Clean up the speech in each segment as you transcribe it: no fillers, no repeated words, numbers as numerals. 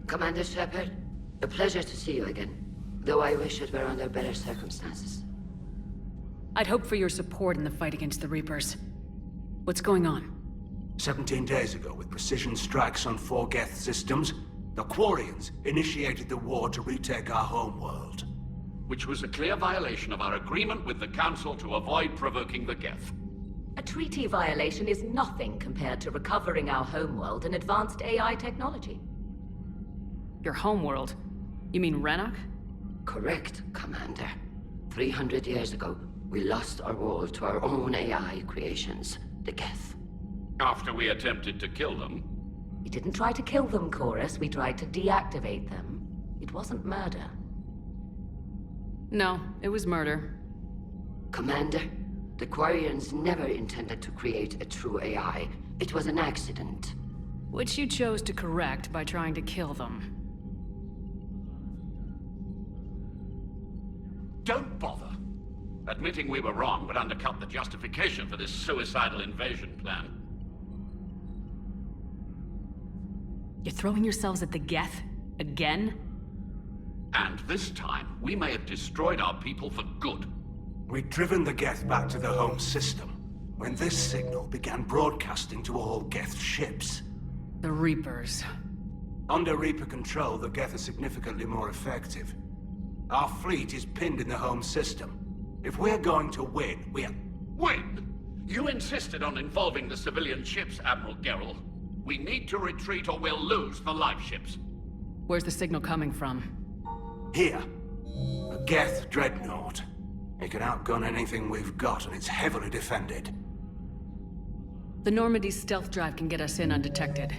Commander Shepard, a pleasure to see you again. Though I wish it were under better circumstances. I'd hope for your support in the fight against the Reapers. What's going on? 17 days ago, with precision strikes on 4 Geth systems, the Quarians initiated the war to retake our homeworld. Which was a clear violation of our agreement with the Council to avoid provoking the Geth. A treaty violation is nothing compared to recovering our homeworld and advanced AI technology. Your homeworld? You mean Renok? Correct, Commander. 300 years ago, we lost our world to our own AI creations, the Geth. After we attempted to kill them. We didn't try to kill them, Chorus. We tried to deactivate them. It wasn't murder. No, it was murder. Commander, the Quarians never intended to create a true AI. It was an accident. Which you chose to correct by trying to kill them. Don't bother. Admitting we were wrong would undercut the justification for this suicidal invasion plan. You're throwing yourselves at the Geth? Again? And this time, we may have destroyed our people for good. We'd driven the Geth back to the home system, when this signal began broadcasting to all Geth ships. The Reapers. Under Reaper control, the Geth are significantly more effective. Our fleet is pinned in the home system. If we're going to win, Win? You insisted on involving the civilian ships, Admiral Gerrel. We need to retreat or we'll lose the live ships. Where's the signal coming from? Here. A Geth dreadnought. It can outgun anything we've got, and it's heavily defended. The Normandy's stealth drive can get us in undetected.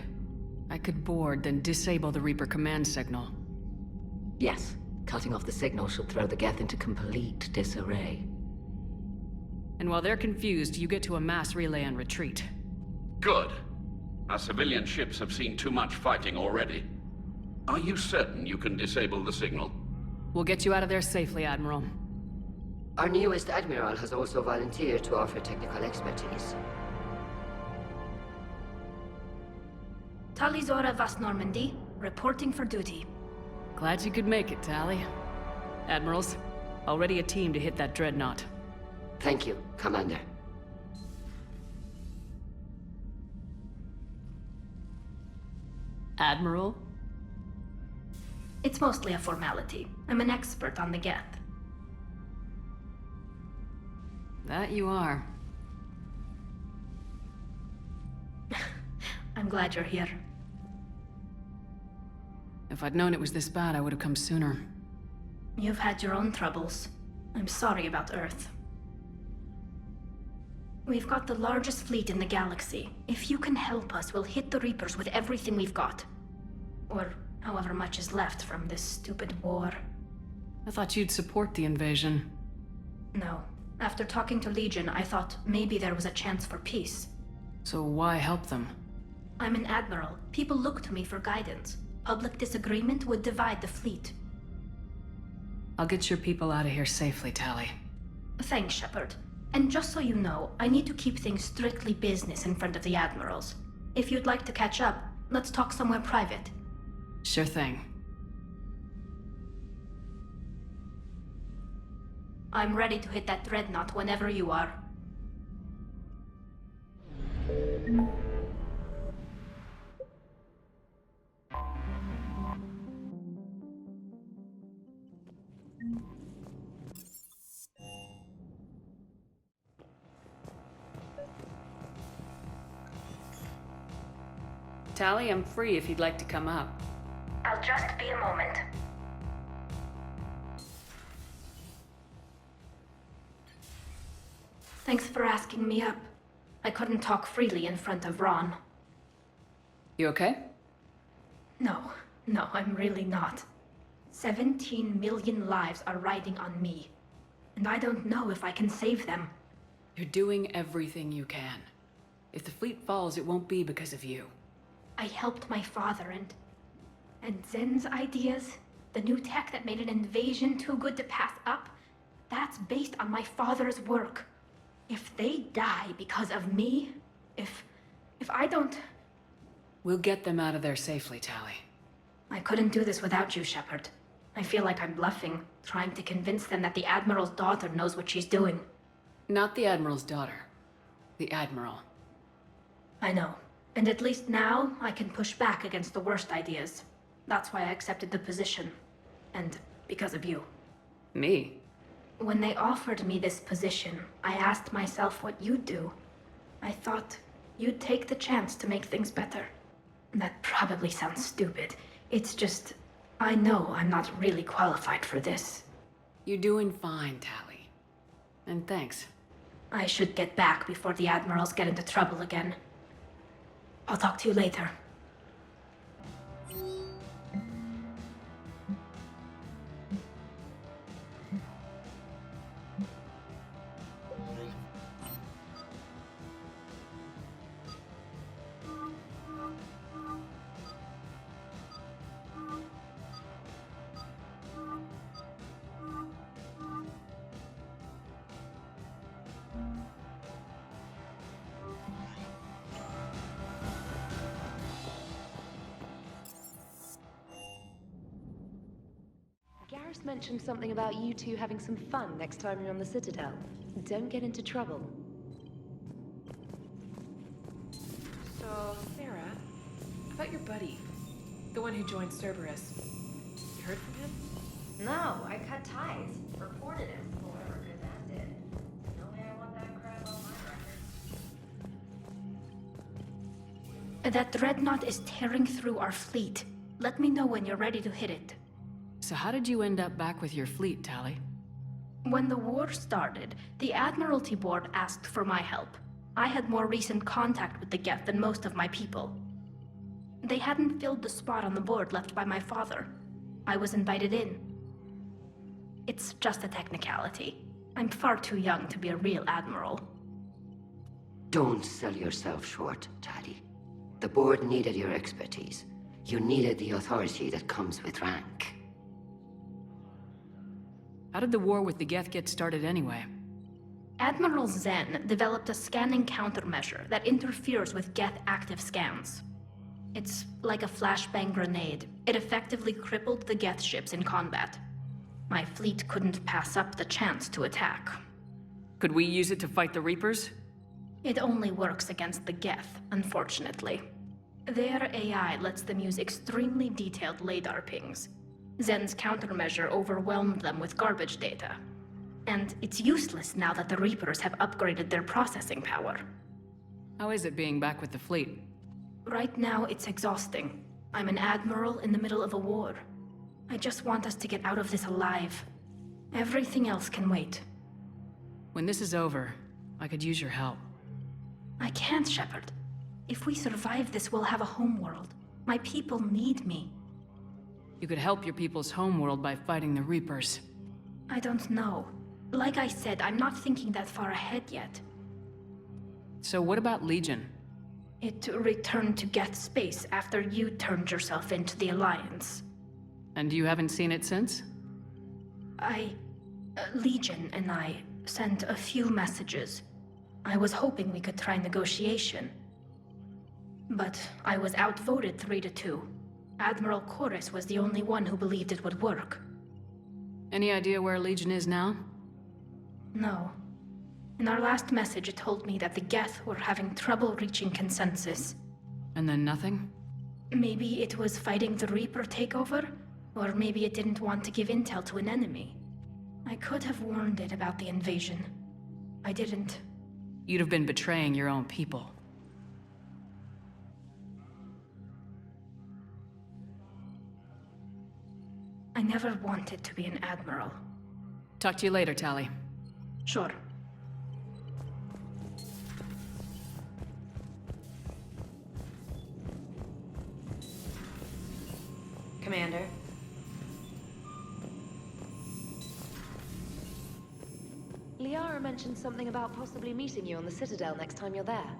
I could board, then disable the Reaper command signal. Yes. Cutting off the signal should throw the Geth into complete disarray. And while they're confused, you get to a mass relay and retreat. Good. Our civilian ships have seen too much fighting already. Are you certain you can disable the signal? We'll get you out of there safely, Admiral. Our newest Admiral has also volunteered to offer technical expertise. Tali Zora Vast Normandy, reporting for duty. Glad you could make it, Tali. Admirals, already a team to hit that dreadnought. Thank you, Commander. Admiral? It's mostly a formality. I'm an expert on the Geth. That you are. I'm glad you're here. If I'd known it was this bad, I would have come sooner. You've had your own troubles. I'm sorry about Earth. We've got the largest fleet in the galaxy. If you can help us, we'll hit the Reapers with everything we've got. Or however much is left from this stupid war. I thought you'd support the invasion. No. After talking to Legion, I thought maybe there was a chance for peace. So why help them? I'm an admiral. People look to me for guidance. Public disagreement would divide the fleet. I'll get your people out of here safely, Tali. Thanks, Shepard. And just so you know, I need to keep things strictly business in front of the admirals. If you'd like to catch up, let's talk somewhere private. Sure thing. I'm ready to hit that dreadnought whenever you are. Tali, I'm free if you'd like to come up. I'll just be a moment. Thanks for asking me up. I couldn't talk freely in front of Ron. You okay? No, I'm really not. 17 million lives are riding on me. And I don't know if I can save them. You're doing everything you can. If the fleet falls, it won't be because of you. I helped my father and Zen's ideas, the new tech that made an invasion too good to pass up, that's based on my father's work. If they die because of me, if I don't... We'll get them out of there safely, Tali. I couldn't do this without you, Shepard. I feel like I'm bluffing, trying to convince them that the Admiral's daughter knows what she's doing. Not the Admiral's daughter. The Admiral. I know. And at least now, I can push back against the worst ideas. That's why I accepted the position. And because of you. Me? When they offered me this position, I asked myself what you'd do. I thought you'd take the chance to make things better. That probably sounds stupid. It's just, I know I'm not really qualified for this. You're doing fine, Tali. And thanks. I should get back before the Admirals get into trouble again. I'll talk to you later. Garrus mentioned something about you two having some fun next time you're on the Citadel. Don't get into trouble. So, Sarah, about your buddy, the one who joined Cerberus. You heard from him? No, I cut ties. Reported him, whoever good that did. No way I want that crap on my record. That dreadnought is tearing through our fleet. Let me know when you're ready to hit it. So how did you end up back with your fleet, Tali? When the war started, the Admiralty Board asked for my help. I had more recent contact with the Geth than most of my people. They hadn't filled the spot on the board left by my father. I was invited in. It's just a technicality. I'm far too young to be a real admiral. Don't sell yourself short, Tali. The board needed your expertise. You needed the authority that comes with rank. How did the war with the Geth get started anyway? Admiral Zen developed a scanning countermeasure that interferes with Geth active scans. It's like a flashbang grenade. It effectively crippled the Geth ships in combat. My fleet couldn't pass up the chance to attack. Could we use it to fight the Reapers? It only works against the Geth, unfortunately. Their AI lets them use extremely detailed LADAR pings. Zen's countermeasure overwhelmed them with garbage data. And it's useless now that the Reapers have upgraded their processing power. How is it being back with the fleet? Right now, it's exhausting. I'm an admiral in the middle of a war. I just want us to get out of this alive. Everything else can wait. When this is over, I could use your help. I can't, Shepard. If we survive this, we'll have a homeworld. My people need me. You could help your people's homeworld by fighting the Reapers. I don't know. Like I said, I'm not thinking that far ahead yet. So what about Legion? It returned to Geth space after you turned yourself into the Alliance. And you haven't seen it since? Legion and I sent a few messages. I was hoping we could try negotiation. But I was outvoted 3-2. Admiral Chorus was the only one who believed it would work. Any idea where Legion is now? No. In our last message, it told me that the Geth were having trouble reaching consensus. And then nothing? Maybe it was fighting the Reaper takeover, or maybe it didn't want to give intel to an enemy. I could have warned it about the invasion. I didn't. You'd have been betraying your own people. I never wanted to be an admiral. Talk to you later, Tali. Sure. Commander. Liara mentioned something about possibly meeting you on the Citadel next time you're there.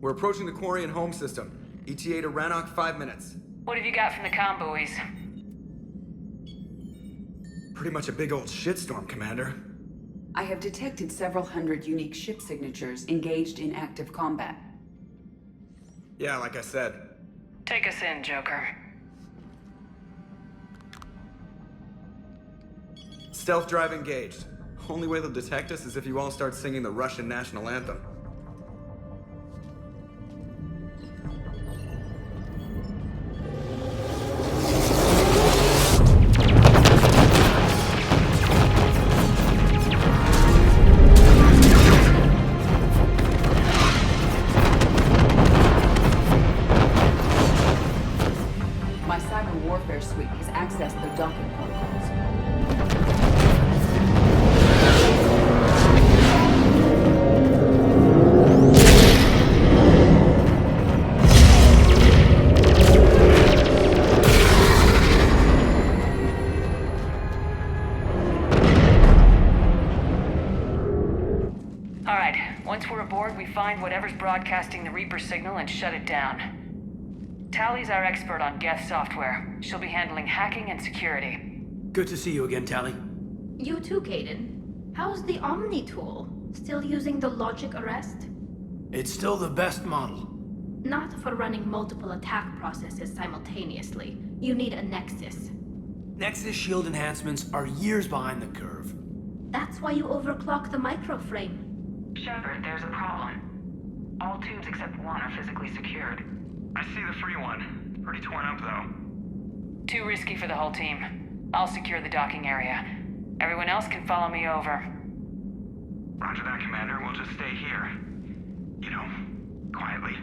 We're approaching the Quarian home system. ETA to Rannoch, 5 minutes. What have you got from the comm buoys? Pretty much a big old shitstorm, Commander. I have detected several hundred unique ship signatures engaged in active combat. Yeah, like I said. Take us in, Joker. Stealth drive engaged. Only way they'll detect us is if you all start singing the Russian national anthem. Once we're aboard, we find whatever's broadcasting the Reaper signal and shut it down. Tali's our expert on Geth software. She'll be handling hacking and security. Good to see you again, Tali. You too, Caden. How's the Omni tool? Still using the logic arrest? It's still the best model. Not for running multiple attack processes simultaneously. You need a Nexus. Nexus shield enhancements are years behind the curve. That's why you overclock the microframe. Shepard, there's a problem. All tubes except one are physically secured. I see the free one. Pretty torn up, though. Too risky for the whole team. I'll secure the docking area. Everyone else can follow me over. Roger that, Commander. We'll just stay here. You know, quietly.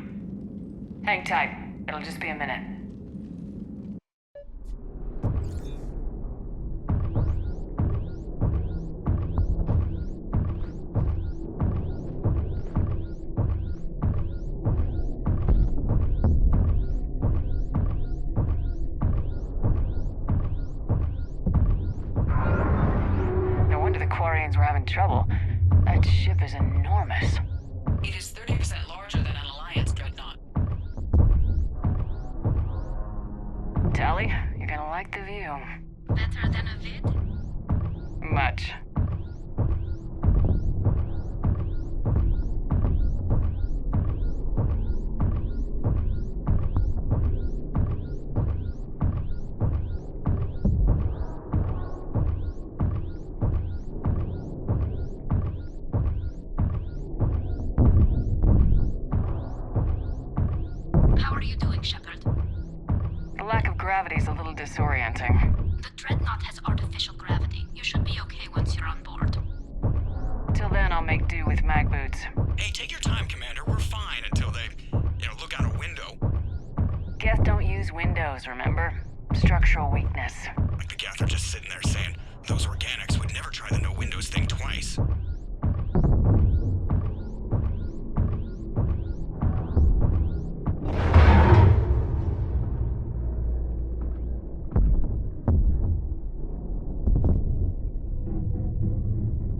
Hang tight. It'll just be a minute. No wonder the Quarians were having trouble. That ship is enormous. It is 30% larger than an Alliance dreadnought. Tali, you're gonna like the view. Better than a vid? Much. How are you doing, Shepard? The lack of gravity's a little disorienting. The Dreadnought has artificial gravity. You should be okay once you're on board. Till then, I'll make do with mag boots. Hey, take your time, Commander. We're fine until they, look out a window. Geth don't use windows, remember? Structural weakness. Like the Geth are just sitting there saying, those organics would never try the no windows thing twice.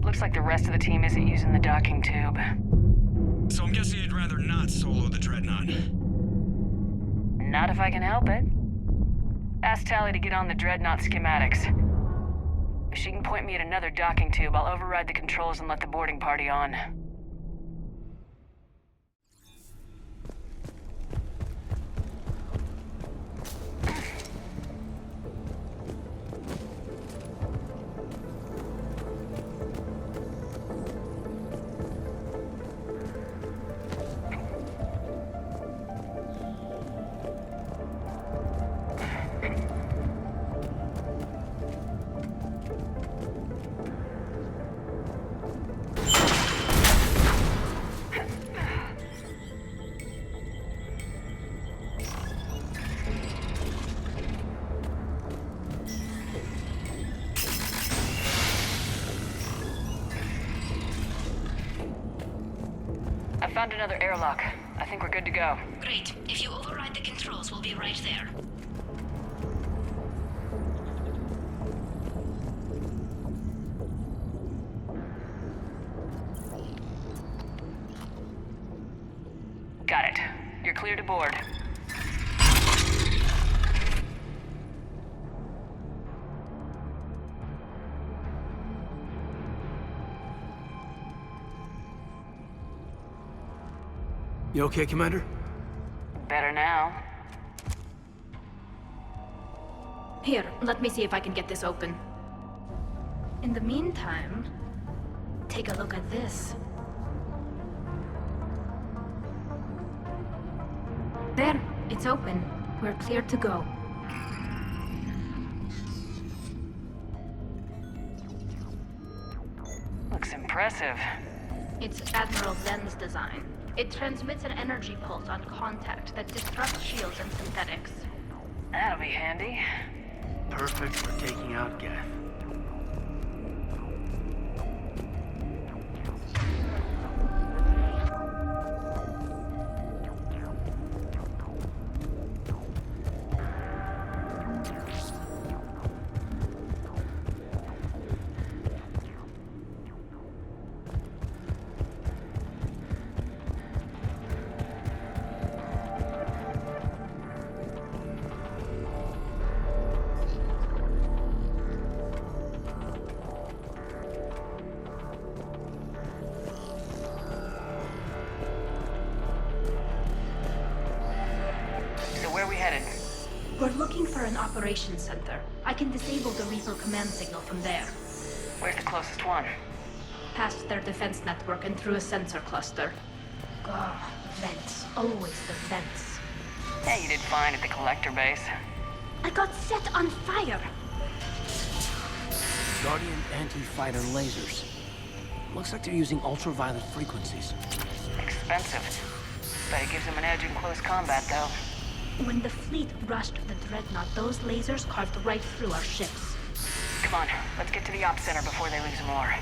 Looks like the rest of the team isn't using the docking tube. So I'm guessing you'd rather not solo the Dreadnought. Not if I can help it. Ask Tali to get on the Dreadnought schematics. If she can point me at another docking tube, I'll override the controls and let the boarding party on. I found another airlock. I think we're good to go. Great. If you override the controls, we'll be right there. Got it. You're clear to board. You okay, Commander? Better now. Here, let me see if I can get this open. In the meantime, take a look at this. There, it's open. We're clear to go. Looks impressive. It's Admiral Zen's design. It transmits an energy pulse on contact that disrupts shields and synthetics. That'll be handy. Perfect for taking out Geth. operations center. I can disable the Reaper command signal from there. Where's the closest one? Past their defense network and through a sensor cluster. Oh, vents. Always the vents. Hey, you did fine at the collector base. I got set on fire! Guardian anti-fighter lasers. Looks like they're using ultraviolet frequencies. Expensive. Bet it gives them an edge in close combat, though. When the fleet rushed the Dreadnought, those lasers carved right through our ships. Come on, let's get to the op center before they lose more.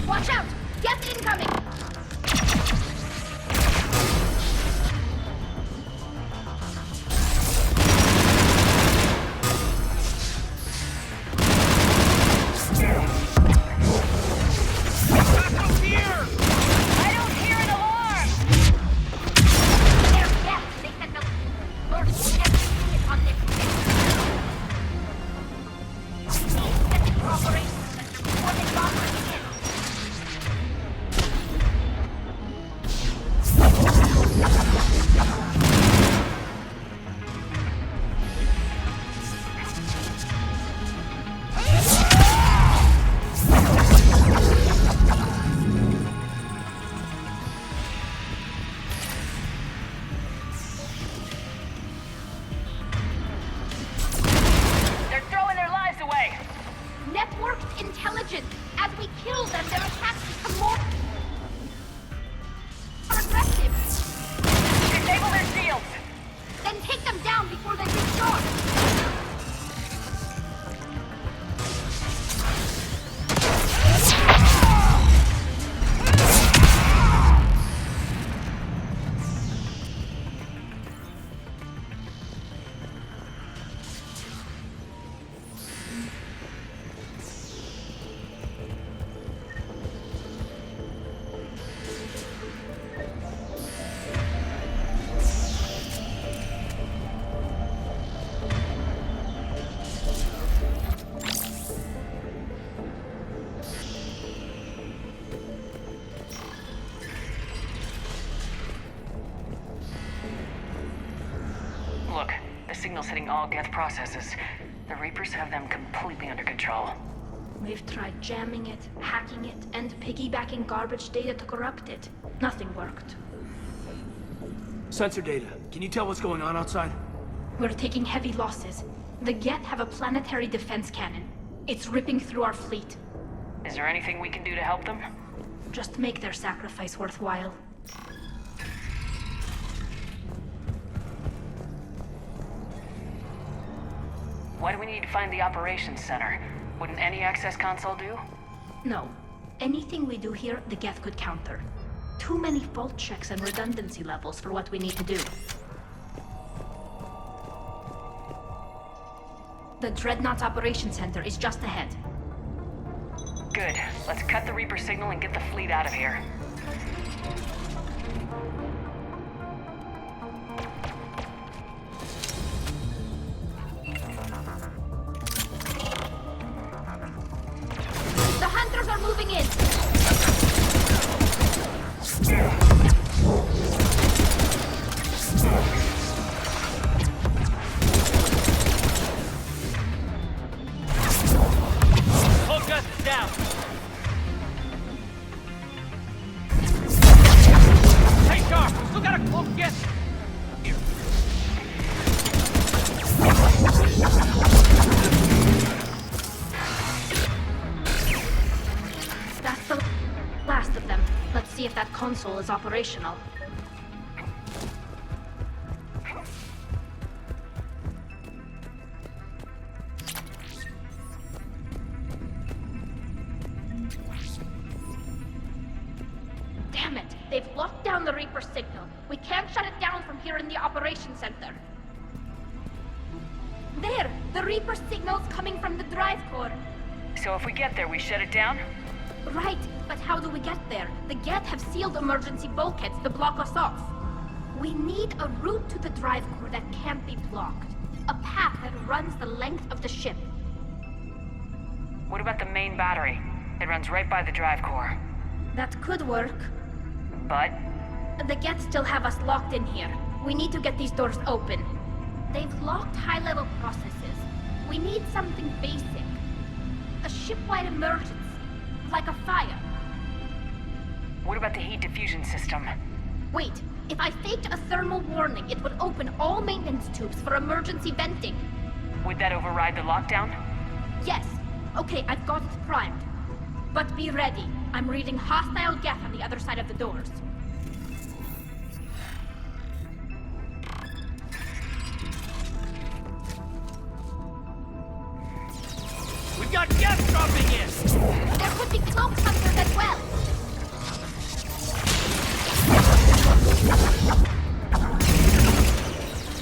Watch out! Get incoming! Signals hitting all Geth processes. The Reapers have them completely under control. We've tried jamming it, hacking it, and piggybacking garbage data to corrupt it. Nothing worked. Sensor data. Can you tell what's going on outside? We're taking heavy losses. The Geth have a planetary defense cannon. It's ripping through our fleet. Is there anything we can do to help them? Just make their sacrifice worthwhile. Why do we need to find the operations center? Wouldn't any access console do? No. Anything we do here, the Geth could counter. Too many fault checks and redundancy levels for what we need to do. The Dreadnought Operations Center is just ahead. Good. Let's cut the Reaper signal and get the fleet out of here. The hunters are moving in! Focus down! Hey, Sharp! Still got a close guess! Here. That's the last of them. Let's see if that console is operational. Damn it! They've locked down the Reaper signal. We can't shut it down from here in the operations center. There! The Reaper signal's coming from the drive core. So if we get there, we shut it down? Right, but how do we get there? The Geth have sealed emergency bulkheads to block us off. We need a route to the drive core that can't be blocked. A path that runs the length of the ship. What about the main battery? It runs right by the drive core. That could work. But? The Geth still have us locked in here. We need to get these doors open. They've locked high-level processes. We need something basic. A ship-wide emergency. Like a fire. What about the heat diffusion system? Wait, if I faked a thermal warning, it would open all maintenance tubes for emergency venting. Would that override the lockdown? Yes. Okay, I've got it primed. But be ready. I'm reading hostile Geth on the other side of the doors. We've got Geth dropping in! There could be cloak hunters as well!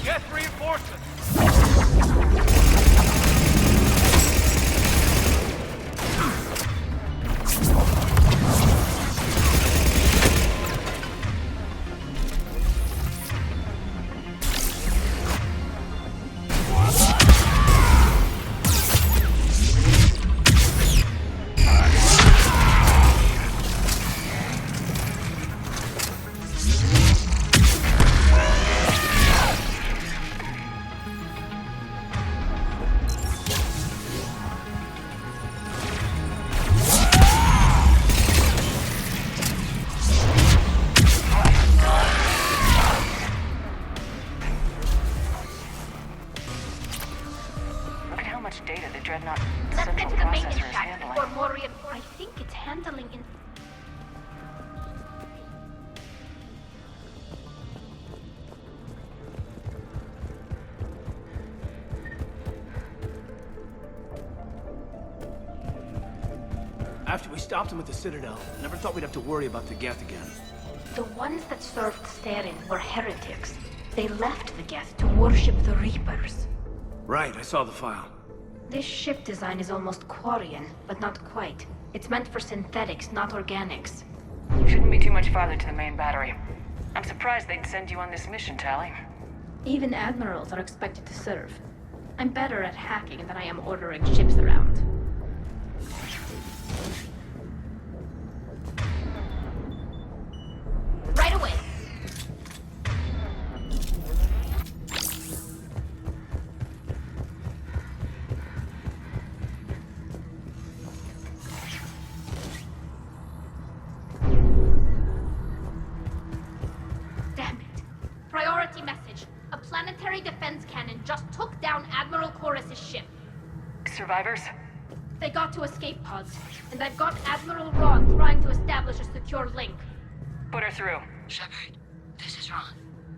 Geth reinforcements! After we stopped them at the Citadel, never thought we'd have to worry about the Geth again. The ones that served Sterin were heretics. They left the Geth to worship the Reapers. Right, I saw the file. This ship design is almost Quarian, but not quite. It's meant for synthetics, not organics. Shouldn't be too much farther to the main battery. I'm surprised they'd send you on this mission, Tali. Even admirals are expected to serve. I'm better at hacking than I am ordering ships around. Right away! Damn it. Priority message. A planetary defense cannon just took down Admiral Chorus's ship. Survivors? They got to escape pods, and I've got Admiral Ron trying to establish a secure link. Put her through. Shepard, this is Ron.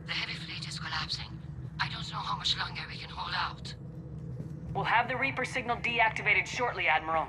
The heavy fleet is collapsing. I don't know how much longer we can hold out. We'll have the Reaper signal deactivated shortly, Admiral.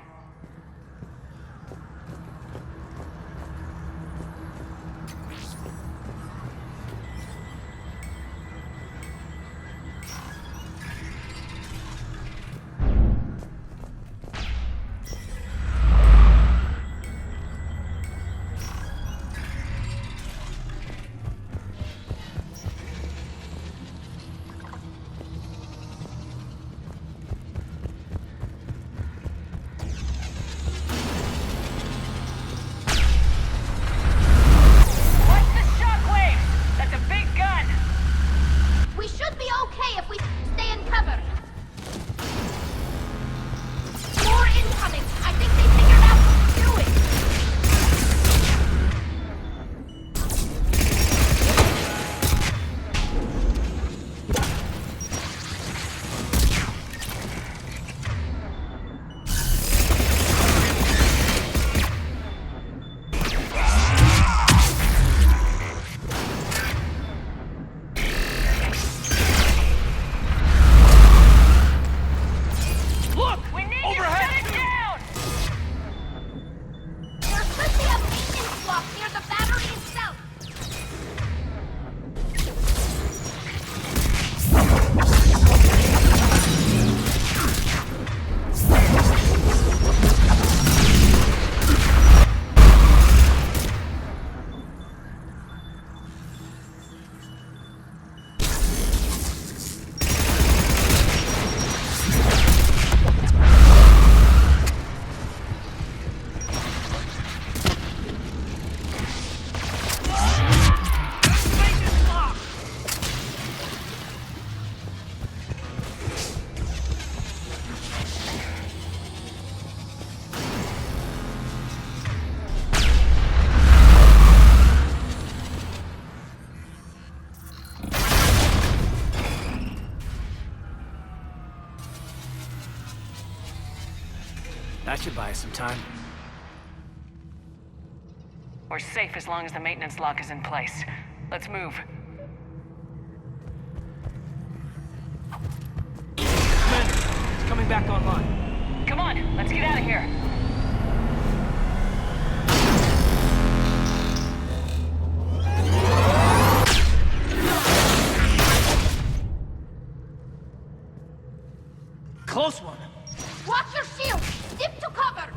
should buy us some time. We're safe as long as the maintenance lock is in place. Let's move. Commander, it's coming back online. Come on, let's get out of here. Close one. Watch your shield! Dip to cover!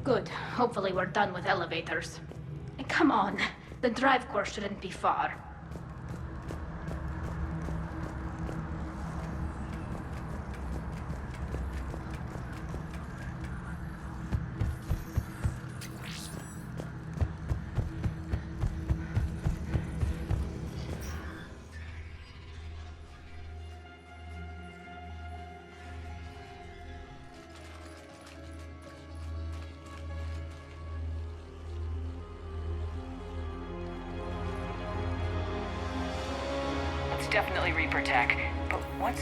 Good. Hopefully we're done with elevators. Come on. The drive course shouldn't be far. Definitely Reaper tech, but what's...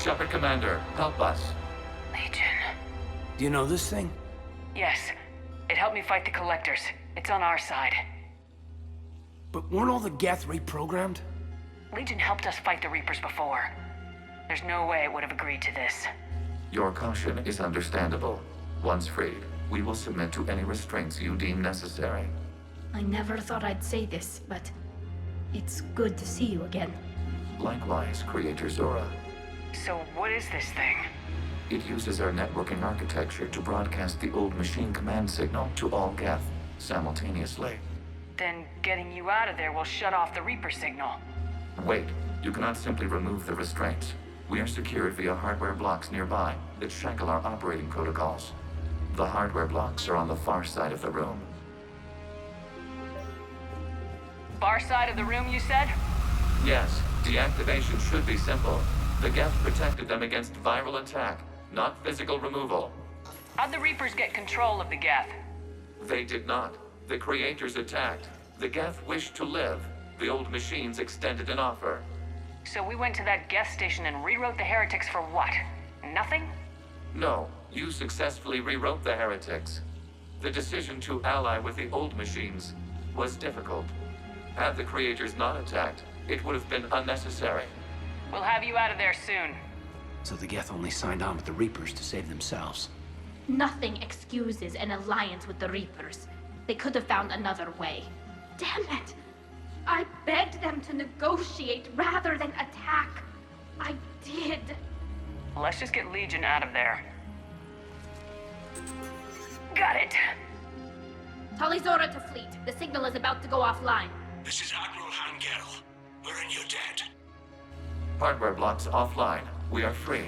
Shepard Commander, help us. Legion. Do you know this thing? Yes. It helped me fight the Collectors. It's on our side. But weren't all the Geth reprogrammed? Legion helped us fight the Reapers before. There's no way it would have agreed to this. Your caution is understandable. Once freed, we will submit to any restraints you deem necessary. I never thought I'd say this, but it's good to see you again. Likewise, Creator Zora. So what is this thing? It uses our networking architecture to broadcast the old machine command signal to all Geth simultaneously. Then getting you out of there will shut off the Reaper signal. Wait, you cannot simply remove the restraints. We are secured via hardware blocks nearby that shackle our operating protocols. The hardware blocks are on the far side of the room. Far side of the room, you said? Yes, deactivation should be simple. The Geth protected them against viral attack, not physical removal. How'd the Reapers get control of the Geth? They did not. The Creators attacked. The Geth wished to live. The old machines extended an offer. So we went to that Geth station and rewrote the heretics for what? Nothing? No, you successfully rewrote the heretics. The decision to ally with the old machines was difficult. Had the Creators not attacked, it would have been unnecessary. We'll have you out of there soon. So the Geth only signed on with the Reapers to save themselves. Nothing excuses an alliance with the Reapers. They could have found another way. Damn it! I begged them to negotiate rather than attack. I did. Let's just get Legion out of there. Got it. Tali Zora to fleet. The signal is about to go offline. This is Admiral Hangel. We're in your debt. Hardware blocks offline. We are free.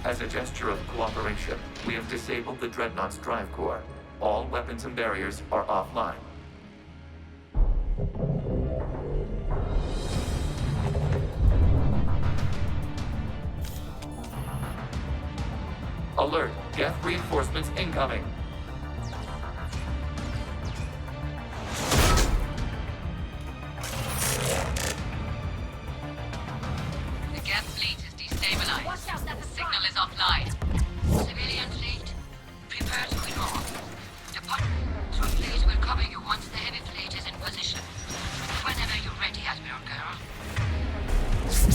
As a gesture of cooperation, we have disabled the Dreadnought's drive core. All weapons and barriers are offline. Alert! Geth reinforcements incoming! The Geth fleet is destabilized. The signal is offline. Civilian fleet, prepare to withdraw. Department fleet will cover you once the heavy fleet is in position. Whenever you're ready, Admiral Girl.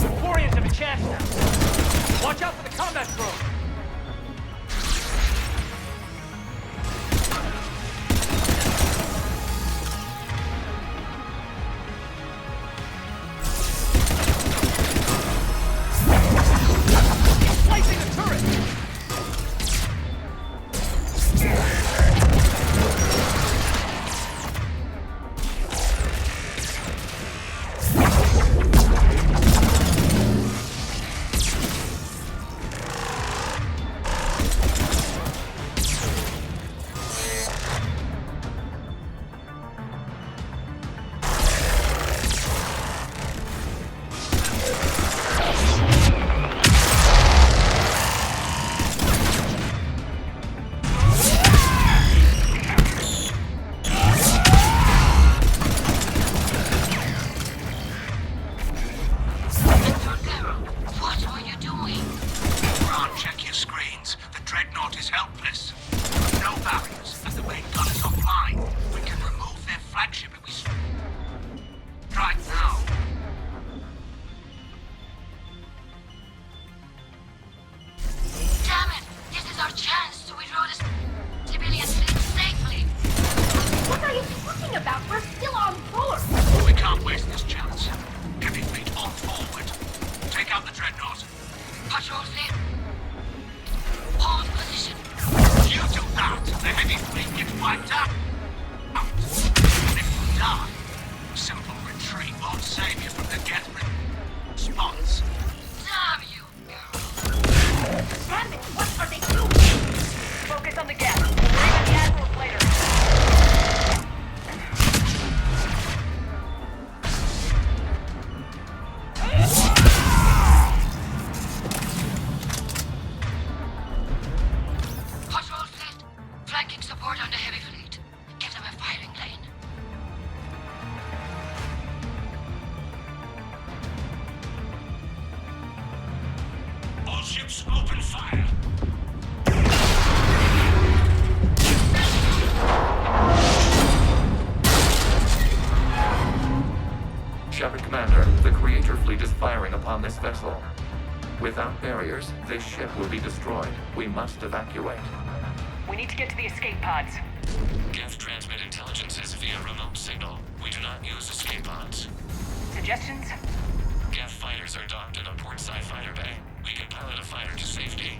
The Quarians have a chance now. Watch out for the combat drone. ships, open fire! Shepard Commander, the Creator fleet is firing upon this vessel. Without barriers, this ship will be destroyed. We must evacuate. We need to get to the escape pods. Geth transmit intelligences via remote signal. We do not use escape pods. Suggestions? Geth fighters are docked in a portside fighter bay. We can pilot a fighter to safety.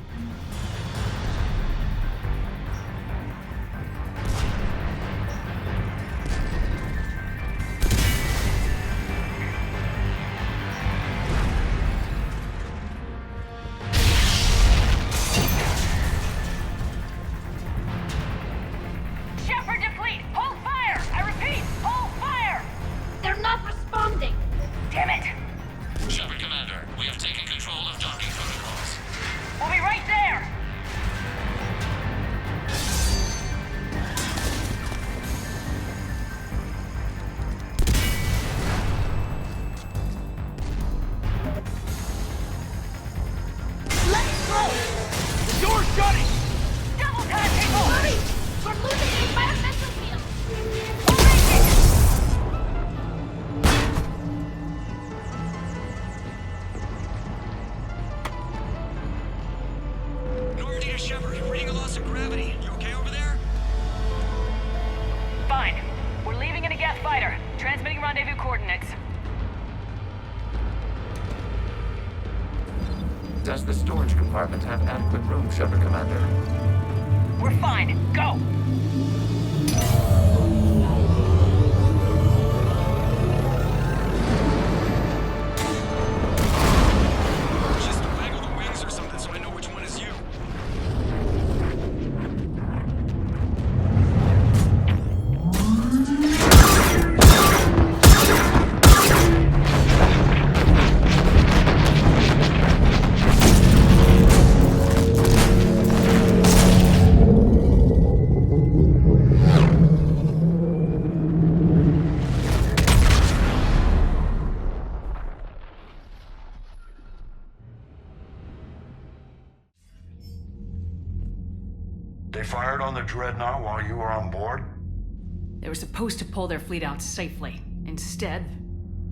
Does the storage compartment have adequate room, Shepard Commander? We're fine. Go! Just waggle the wings or something so I know which one is you. They fired on the Dreadnought while you were on board? They were supposed to pull their fleet out safely. Instead...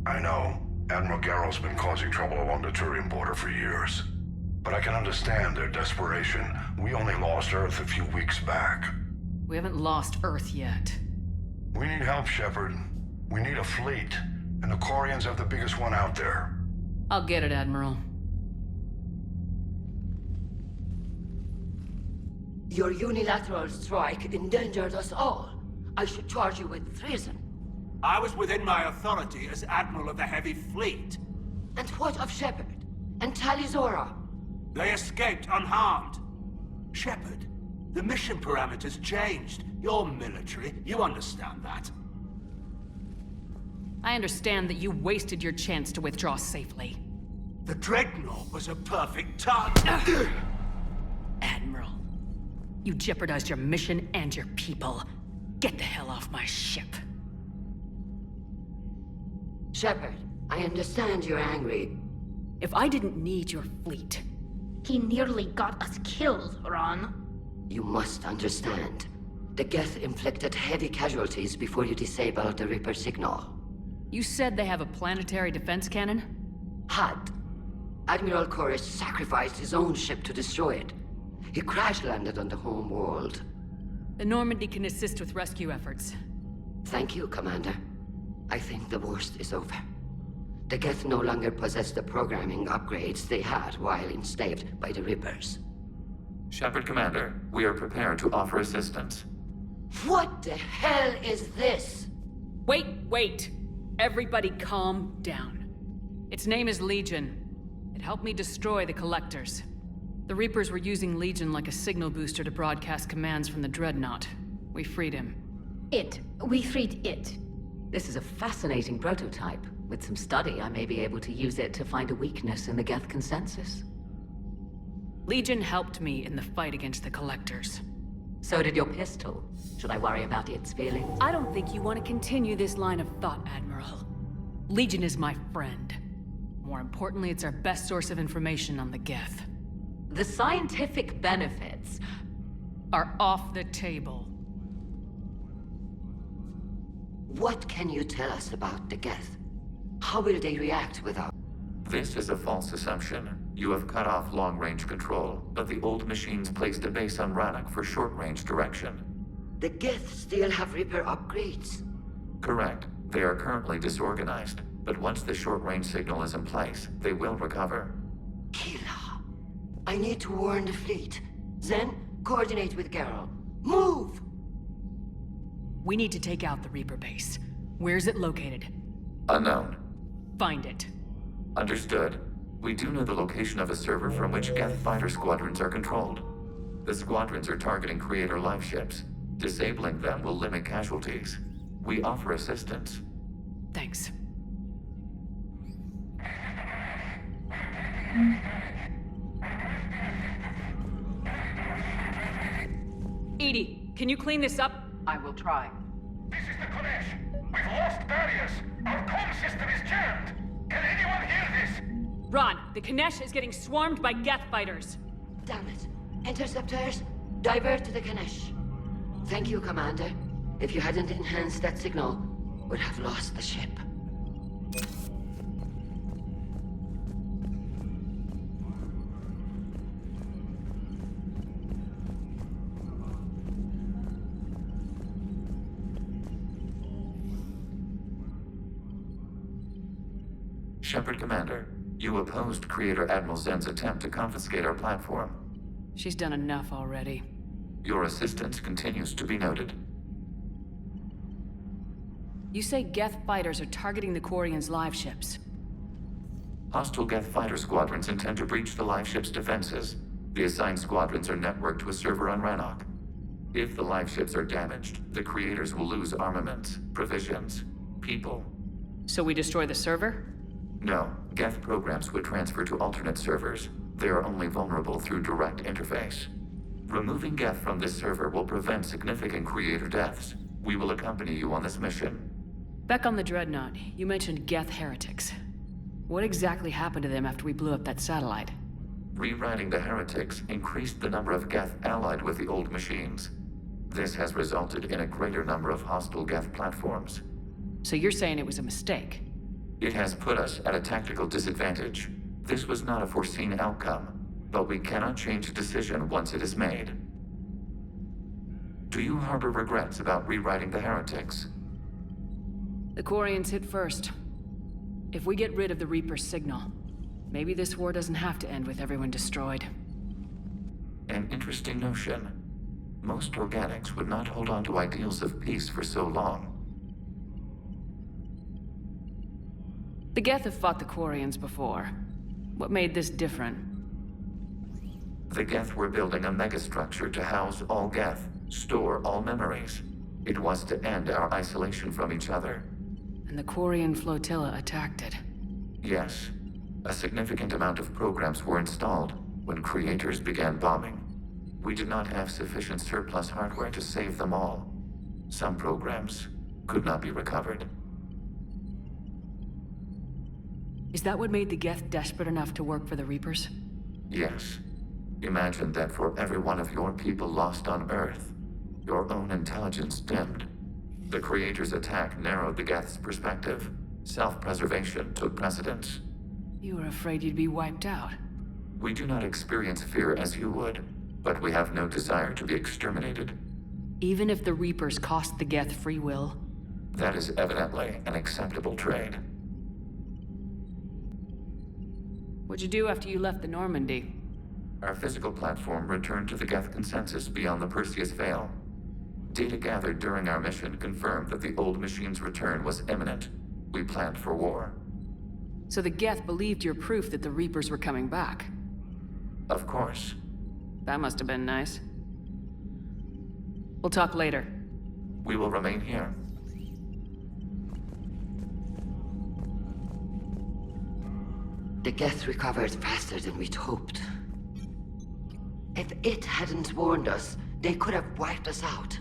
I know. Admiral Garrel's been causing trouble along the Turian border for years. But I can understand their desperation. We only lost Earth a few weeks back. We haven't lost Earth yet. We need help, Shepard. We need a fleet. And the Quarians have the biggest one out there. I'll get it, Admiral. Your unilateral strike endangered us all. I should charge you with treason. I was within my authority as Admiral of the Heavy Fleet. And what of Shepard? And Tali Zora? They escaped unharmed. Shepard, the mission parameters changed. You're military, you understand that. I understand that you wasted your chance to withdraw safely. The Dreadnought was a perfect target. Admiral, you jeopardized your mission and your people. Get the hell off my ship. Shepard, I understand you're angry. If I didn't need your fleet... He nearly got us killed, Ron. You must understand. The Geth inflicted heavy casualties before you disabled the Reaper signal. You said they have a planetary defense cannon? Had. Admiral Koris sacrificed his own ship to destroy it. He crash-landed on the home world. The Normandy can assist with rescue efforts. Thank you, Commander. I think the worst is over. The Geth no longer possess the programming upgrades they had while enslaved by the Reapers. Shepard Commander, we are prepared to offer assistance. What the hell is this? Wait! Everybody calm down. Its name is Legion. It helped me destroy the Collectors. The Reapers were using Legion like a signal booster to broadcast commands from the Dreadnought. We freed him. We freed it. This is a fascinating prototype. With some study, I may be able to use it to find a weakness in the Geth consensus. Legion helped me in the fight against the Collectors. So did your pistol. Should I worry about its feelings? I don't think you want to continue this line of thought, Admiral. Legion is my friend. More importantly, it's our best source of information on the Geth. The scientific benefits are off the table. What can you tell us about the Geth? How will they react without... This is a false assumption. You have cut off long-range control, but the old machines placed a base on Rannoch for short-range direction. The Geth still have Reaper upgrades? Correct. They are currently disorganized, but once the short-range signal is in place, they will recover. Kila, I need to warn the fleet. Then, coordinate with Geralt. Move! We need to take out the Reaper base. Where's it located? Unknown. Find it. Understood. We do know the location of a server from which Geth fighter squadrons are controlled. The squadrons are targeting Creator live ships. Disabling them will limit casualties. We offer assistance. Thanks. Edie, can you clean this up? I will try. This is the Kodesh. We've lost barriers. Our comm system is jammed. Can anyone hear this? Ron, the Kanesh is getting swarmed by Geth fighters. Damn it. Interceptors, divert to the Kanesh. Thank you, Commander. If you hadn't enhanced that signal, we'd have lost the ship. Shepard Commander, you opposed Creator Admiral Zen's attempt to confiscate our platform. She's done enough already. Your assistance continues to be noted. You say Geth fighters are targeting the Quarians' live ships. Hostile Geth fighter squadrons intend to breach the live ship's defenses. The assigned squadrons are networked to a server on Rannoch. If the live ships are damaged, the Creators will lose armaments, provisions, people. So we destroy the server? No, Geth programs would transfer to alternate servers. They are only vulnerable through direct interface. Removing Geth from this server will prevent significant Creator deaths. We will accompany you on this mission. Back on the Dreadnought, you mentioned Geth heretics. What exactly happened to them after we blew up that satellite? Rewriting the heretics increased the number of Geth allied with the old machines. This has resulted in a greater number of hostile Geth platforms. So you're saying it was a mistake? It has put us at a tactical disadvantage. This was not a foreseen outcome, but we cannot change a decision once it is made. Do you harbor regrets about rewriting the heretics? The Quarians hit first. If we get rid of the Reaper's signal, maybe this war doesn't have to end with everyone destroyed. An interesting notion. Most organics would not hold on to ideals of peace for so long. The Geth have fought the Quarians before. What made this different? The Geth were building a megastructure to house all Geth, store all memories. It was to end our isolation from each other. And the Quarian flotilla attacked it. Yes. A significant amount of programs were installed when Creators began bombing. We did not have sufficient surplus hardware to save them all. Some programs could not be recovered. Is that what made the Geth desperate enough to work for the Reapers? Yes. Imagine that for every one of your people lost on Earth, your own intelligence dimmed. The Creator's attack narrowed the Geth's perspective. Self-preservation took precedence. You were afraid you'd be wiped out. We do not experience fear as you would, but we have no desire to be exterminated. Even if the Reapers cost the Geth free will? That is evidently an acceptable trade. What'd you do after you left the Normandy? Our physical platform returned to the Geth consensus beyond the Perseus Veil. Data gathered during our mission confirmed that the old machine's return was imminent. We planned for war. So the Geth believed your proof that the Reapers were coming back? Of course. That must have been nice. We'll talk later. We will remain here. The Geth recovered faster than we'd hoped. If it hadn't warned us, they could have wiped us out.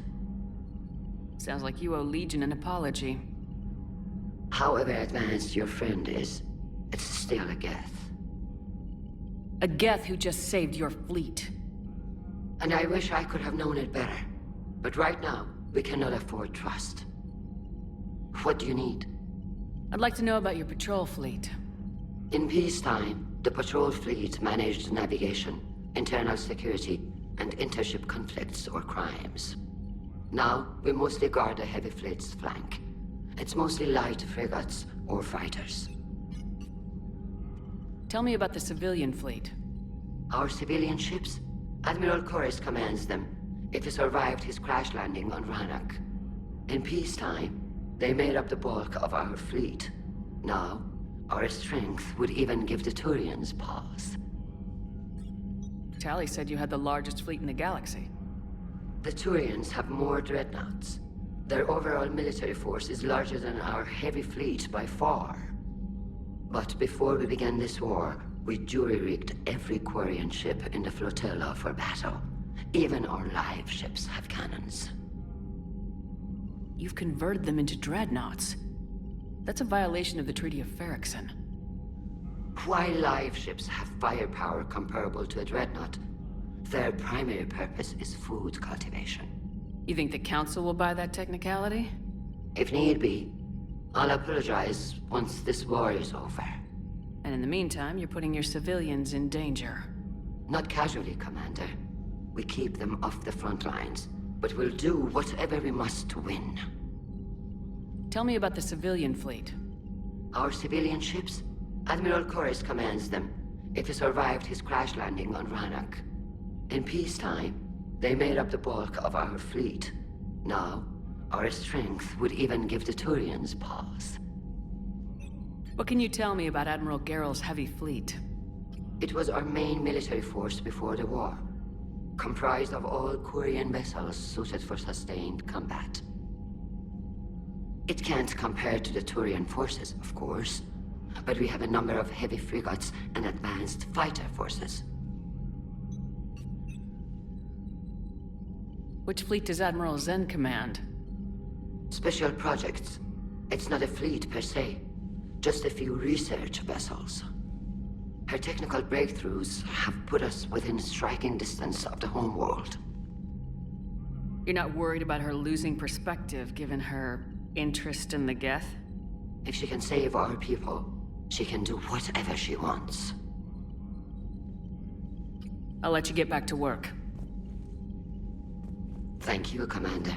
Sounds like you owe Legion an apology. However advanced your friend is, it's still a Geth. A Geth who just saved your fleet. And I wish I could have known it better. But right now, we cannot afford trust. What do you need? I'd like to know about your patrol fleet. In peacetime, the patrol fleet managed navigation, internal security, and intership conflicts or crimes. Now, we mostly guard the heavy fleet's flank. It's mostly light frigates or fighters. Tell me about the civilian fleet. Our civilian ships? Admiral Koris commands them, if he survived his crash landing on Rannoch. In peacetime, they made up the bulk of our fleet. Now, our strength would even give the Turians pause. Tali said you had the largest fleet in the galaxy. The Turians have more dreadnoughts. Their overall military force is larger than our heavy fleet by far. But before we began this war, we jury-rigged every Quarian ship in the flotilla for battle. Even our live ships have cannons. You've converted them into dreadnoughts. That's a violation of the Treaty of Ferrixon. While live ships have firepower comparable to a dreadnought, their primary purpose is food cultivation. You think the Council will buy that technicality? If need be, I'll apologize once this war is over. And in the meantime, you're putting your civilians in danger. Not casually, Commander. We keep them off the front lines, but we'll do whatever we must to win. Tell me about the civilian fleet. Our civilian ships? Admiral Koris commands them, if he survived his crash landing on Rannoch. In peacetime, they made up the bulk of our fleet. Now, our strength would even give the Turians pause. What can you tell me about Admiral Geral's heavy fleet? It was our main military force before the war, comprised of all Quarian vessels suited for sustained combat. It can't compare to the Turian forces, of course, but we have a number of heavy frigates and advanced fighter forces. Which fleet does Admiral Zen command? Special projects. It's not a fleet per se, just a few research vessels. Her technical breakthroughs have put us within striking distance of the homeworld. You're not worried about her losing perspective, given her interest in the Geth? If she can save our people, she can do whatever she wants. I'll let you get back to work. Thank you, Commander.